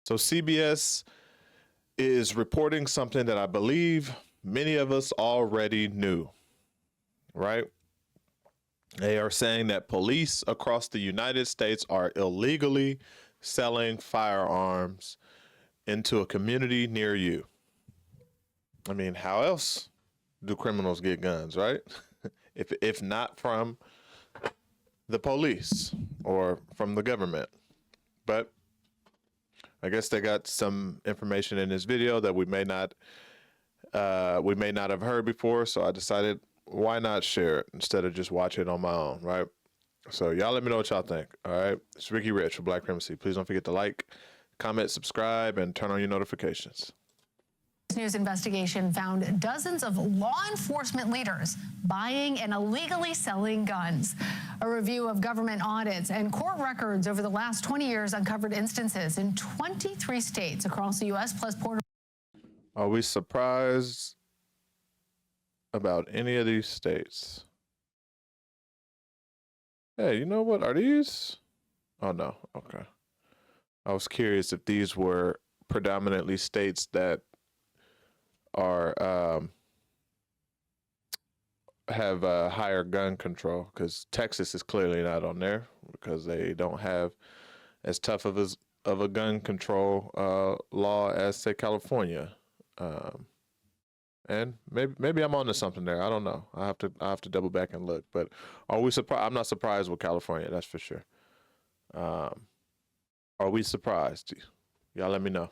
So CBS is reporting something that I believe many of us already knew, right? They are saying that police across the United States are illegally selling firearms into a community near you. I mean, how else do criminals get guns, right? if not from the police or from the government. But I guess they got some information in this video that we may not have heard before, so I decided why not share it instead of just watch it on my own, right? So y'all let me know what y'all think. All right, it's Ricky Rich for Black Primacy. Please don't forget to like, comment, subscribe, and turn on your notifications. News investigation found dozens of law enforcement leaders buying and illegally selling guns. A review of government audits and court records over the last 20 years uncovered instances in 23 states across the U.S. plus Puerto Rico. Are we surprised about any of these states? Hey, you know what? Are these? Oh, no. Okay. I was curious if these were predominantly states that are have higher gun control, because Texas is clearly not on there because they don't have as tough of a gun control law as, say, California. And maybe I'm onto something there. I don't know. I have to double back and look. But are we surprised? I'm not surprised with California. That's for sure. Are we surprised? Y'all let me know.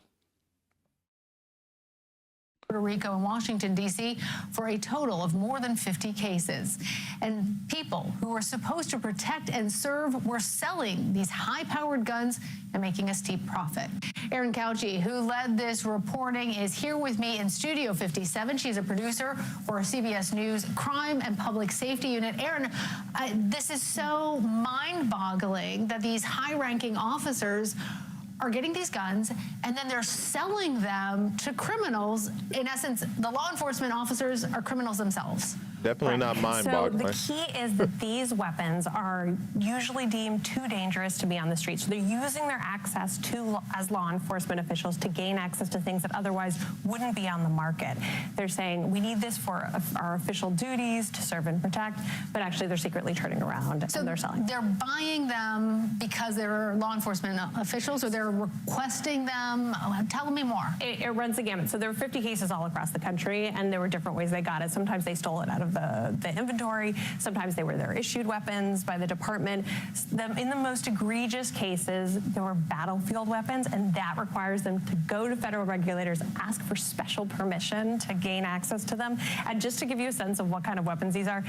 Puerto Rico and Washington, D.C. for a total of more than 50 cases. And people who were supposed to protect and serve were selling these high-powered guns and making a steep profit. Erin Couchy, who led this reporting, is here with me in Studio 57. She's a producer for CBS News Crime and Public Safety Unit. Erin, this is so mind-boggling that these high-ranking officers are getting these guns and then they're selling them to criminals. In essence, the law enforcement officers are criminals themselves. Definitely not mind-boggling. So the key is that these weapons are usually deemed too dangerous to be on the street. So they're using their access as law enforcement officials to gain access to things that otherwise wouldn't be on the market. They're saying, we need this for our official duties to serve and protect, but actually they're secretly turning around and they're selling. They're buying them because they're law enforcement officials, or they're requesting them? Tell me more. It runs the gamut. So there were 50 cases all across the country, and there were different ways they got it. Sometimes they stole it out of the inventory. Sometimes they were their issued weapons by the department. In the most egregious cases, there were battlefield weapons, and that requires them to go to federal regulators, ask for special permission to gain access to them. And just to give you a sense of what kind of weapons these are,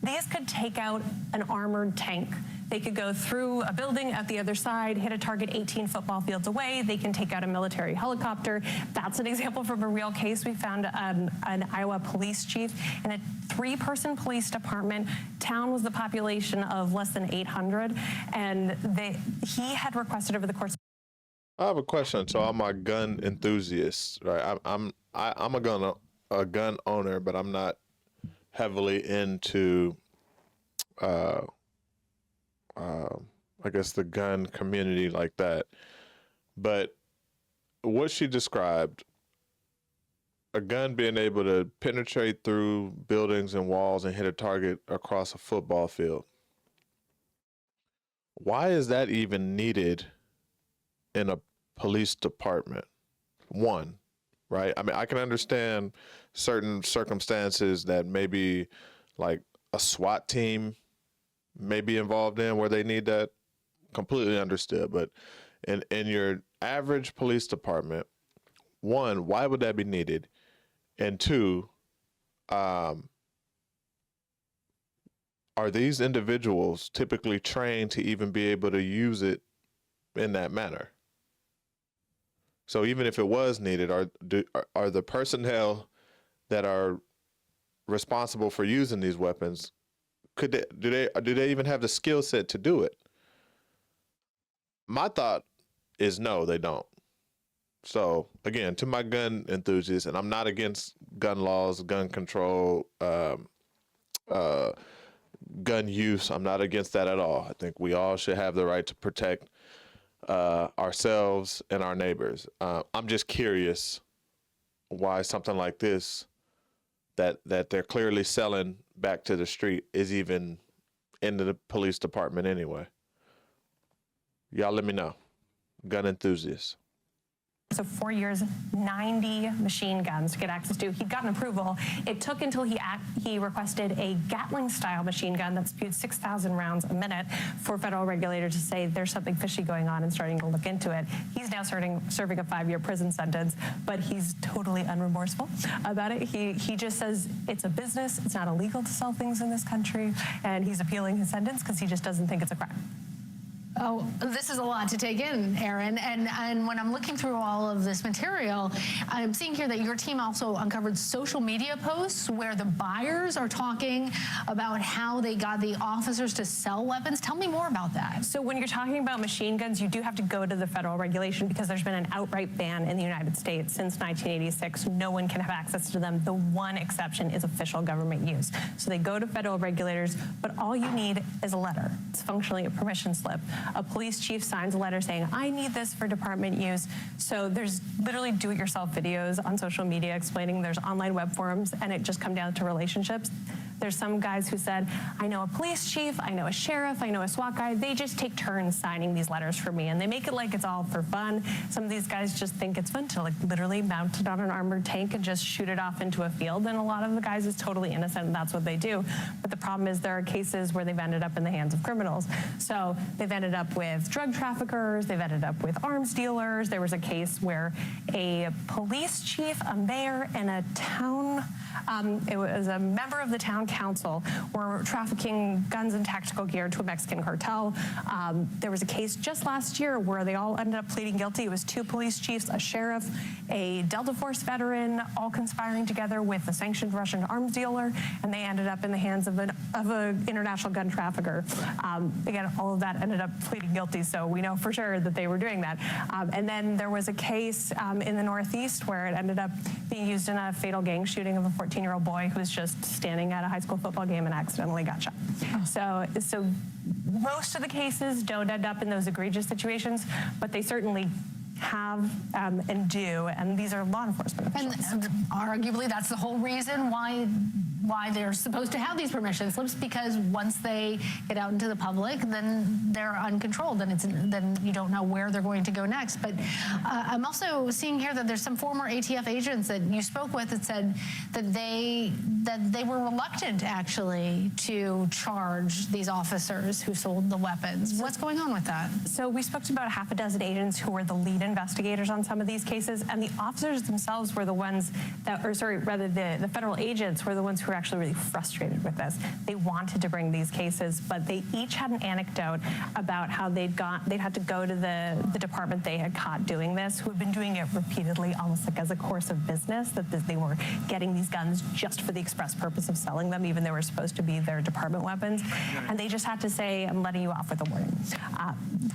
these could take out an armored tank. They could go through a building at the other side, hit a target 18 football fields away. They can take out a military helicopter. That's an example from a real case. We found an Iowa police chief in a 3-person police department. Town was the population of less than 800, and he had requested over the course. I have a question to all my gun enthusiasts. Right, I'm a gun owner, but I'm not heavily into I guess the gun community like that. But what she described, a gun being able to penetrate through buildings and walls and hit a target across a football field. Why is that even needed in a police department? One, right? I mean, I can understand certain circumstances that maybe like a SWAT team may be involved in where they need that. Completely understood. But in your average police department, one, why would that be needed? And two, are these individuals typically trained to even be able to use it in that manner? So even if it was needed, are the personnel that are responsible for using these weapons, do they even have the skill set to do it? My thought is no, they don't. So again, to my gun enthusiasts, and I'm not against gun laws, gun control, gun use. I'm not against that at all. I think we all should have the right to protect ourselves and our neighbors. I'm just curious why something like this that they're clearly selling back to the street is even into the police department anyway. Y'all let me know. Gun enthusiasts. So 4 years, 90 machine guns to get access to. He'd gotten approval. It took until he requested a Gatling-style machine gun that spewed 6,000 rounds a minute for federal regulators to say there's something fishy going on and starting to look into it. He's now serving a 5-year prison sentence, but he's totally unremorseful about it. He just says it's a business. It's not illegal to sell things in this country, and he's appealing his sentence because he just doesn't think it's a crime. Oh, this is a lot to take in, Aaron. And when I'm looking through all of this material, I'm seeing here that your team also uncovered social media posts where the buyers are talking about how they got the officers to sell weapons. Tell me more about that. So when you're talking about machine guns, you do have to go to the federal regulation because there's been an outright ban in the United States since 1986. No one can have access to them. The one exception is official government use. So they go to federal regulators, but all you need is a letter. It's functionally a permission slip. A police chief signs a letter saying, I need this for department use. So there's literally do-it-yourself videos on social media explaining there's online web forums, and it just comes down to relationships. There's some guys who said, I know a police chief, I know a sheriff, I know a SWAT guy. They just take turns signing these letters for me, and they make it like it's all for fun. Some of these guys just think it's fun to like literally mount it on an armored tank and just shoot it off into a field, and a lot of the guys is totally innocent, and that's what they do. But the problem is there are cases where they've ended up in the hands of criminals. So they've ended up with drug traffickers, they've ended up with arms dealers. There was a case where a police chief, a mayor, and a town, it was a member of the town council, were trafficking guns and tactical gear to a Mexican cartel. There was a case just last year where they all ended up pleading guilty. It was 2 police chiefs, a sheriff, a Delta Force veteran, all conspiring together with a sanctioned Russian arms dealer, and they ended up in the hands of an international gun trafficker. Again, all of that ended up pleading guilty, so we know for sure that they were doing that. And then there was a case in the Northeast where it ended up being used in a fatal gang shooting of a 14-year-old boy who was just standing at a high school football game and accidentally got shot. So most of the cases don't end up in those egregious situations, but they certainly have and do, and these are law enforcement officials. And arguably that's the whole reason why they're supposed to have these permission slips, because once they get out into the public, then they're uncontrolled, and then you don't know where they're going to go next. But I'm also seeing here that there's some former ATF agents that you spoke with that said that they were reluctant actually to charge these officers who sold the weapons. What's going on with that? So we spoke to about 6 agents who were the lead investigators on some of these cases, and the officers themselves were the ones that, or sorry, rather the federal agents were the ones who were actually really frustrated with this. They wanted to bring these cases, but they each had an anecdote about how they'd had to go to the department they had caught doing this, who had been doing it repeatedly, almost like as a course of business, that they were getting these guns just for the express purpose of selling them, even though they were supposed to be their department weapons. And they just had to say, I'm letting you off with a warning.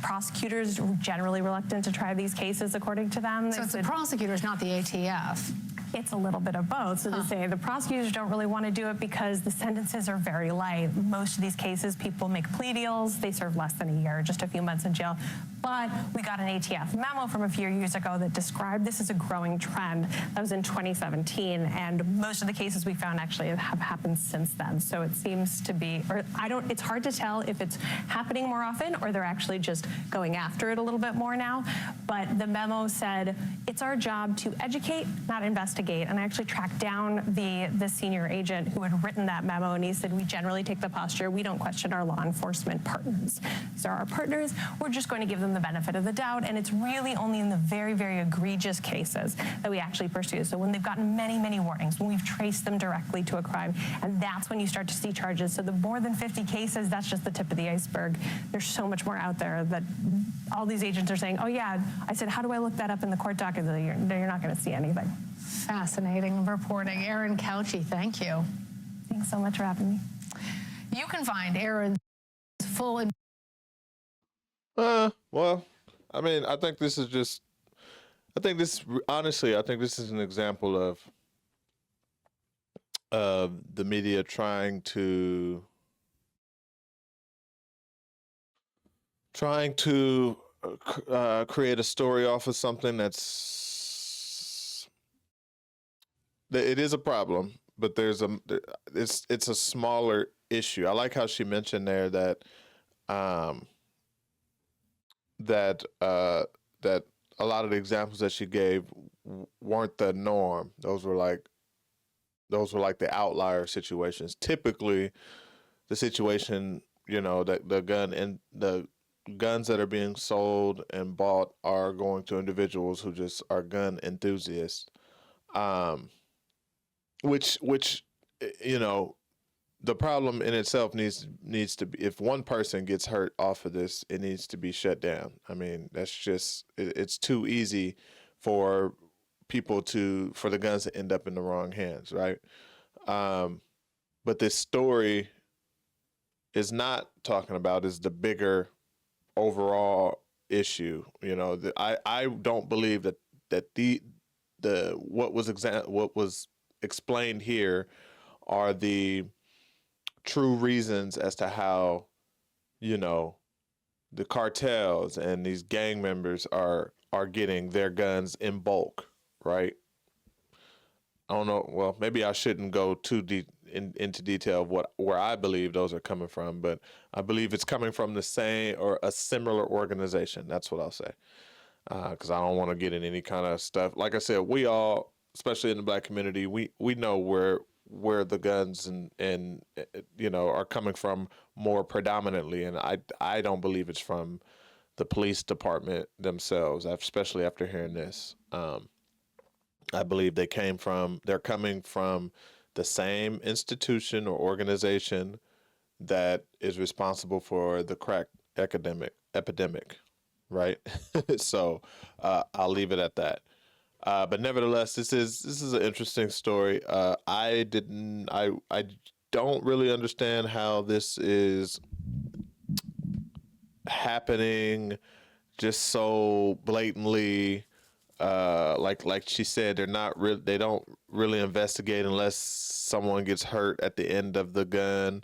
Prosecutors were generally reluctant to try these cases, according to them. So it's the prosecutors, not the ATF. It's a little bit of both. So to say the prosecutors don't really want to do it because the sentences are very light. Most of these cases, people make plea deals. They serve less than a year, just a few months in jail. But we got an ATF memo from a few years ago that described this as a growing trend. That was in 2017, and most of the cases we found actually have happened since then. So it seems to be, it's hard to tell if it's happening more often or they're actually just going after it a little bit more now. But the memo said it's our job to educate, not investigate. And I actually tracked down the senior agent who had written that memo, and he said, we generally take the posture, we don't question our law enforcement partners. These are our partners, we're just going to give them the benefit of the doubt, and it's really only in the very, very egregious cases that we actually pursue. So when they've gotten many, many warnings, when we've traced them directly to a crime, and that's when you start to see charges. So the more than 50 cases, that's just the tip of the iceberg. There's so much more out there that all these agents are saying, oh yeah, I said, how do I look that up in the court docket? You're not going to see anything. Fascinating reporting. Erin Couchy, thank you. Thanks so much for having me. You can find Erin's full... Well, I mean, I think this is an example of the media trying to create a story off of something it is a problem, but it's a smaller issue. I like how she mentioned there that that a lot of the examples that she gave weren't the norm. Those were like the outlier situations. Typically, the situation, that the guns that are being sold and bought are going to individuals who just are gun enthusiasts. Which the problem in itself needs to be, if one person gets hurt off of this, it needs to be shut down. I mean, that's just it's too easy for for the guns to end up in the wrong hands, right? But this story is not talking about is the bigger overall issue. I don't believe that what was explained here are the true reasons as to how the cartels and these gang members are getting their guns in bulk, right? I don't know. Well, maybe I shouldn't go too deep into detail of where I believe those are coming from, but I believe it's coming from the same or a similar organization. That's what I'll say, because I don't want to get in any kind of stuff. Like I said, we all, especially in the Black community, we know where the guns and are coming from more predominantly, and I don't believe it's from the police department themselves, especially after hearing this. I believe they're coming from the same institution or organization that is responsible for the crack epidemic, right? So I'll leave it at that. But nevertheless, this is an interesting story. I don't really understand how this is happening just so blatantly. Like she said, they don't really investigate unless someone gets hurt at the end of the gun,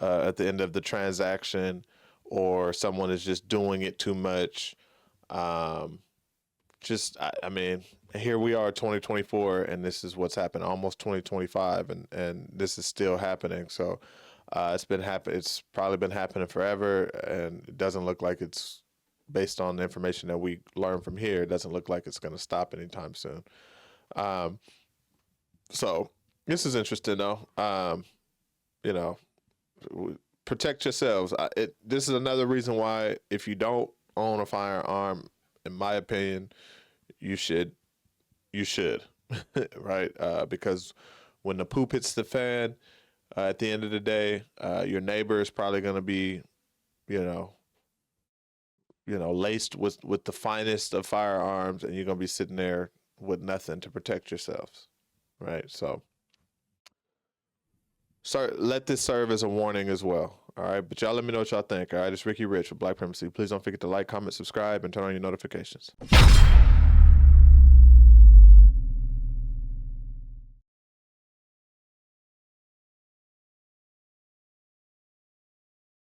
at the end of the transaction, or someone is just doing it too much. I mean, here we are 2024 and this is what's happened, almost 2025, and this is still happening. So it's probably been happening forever, and it doesn't look like it's, based on the information that we learn from here, it doesn't look like it's going to stop anytime soon. So this is interesting though. Protect yourselves. This is another reason why, if you don't own a firearm, in my opinion, you should, right? Because when the poop hits the fan, at the end of the day, your neighbor is probably going to be, laced with the finest of firearms, and you're going to be sitting there with nothing to protect yourselves, right? So let this serve as a warning as well, all right? But y'all let me know what y'all think, all right? It's Ricky Rich with Black Primacy. Please don't forget to like, comment, subscribe, and turn on your notifications.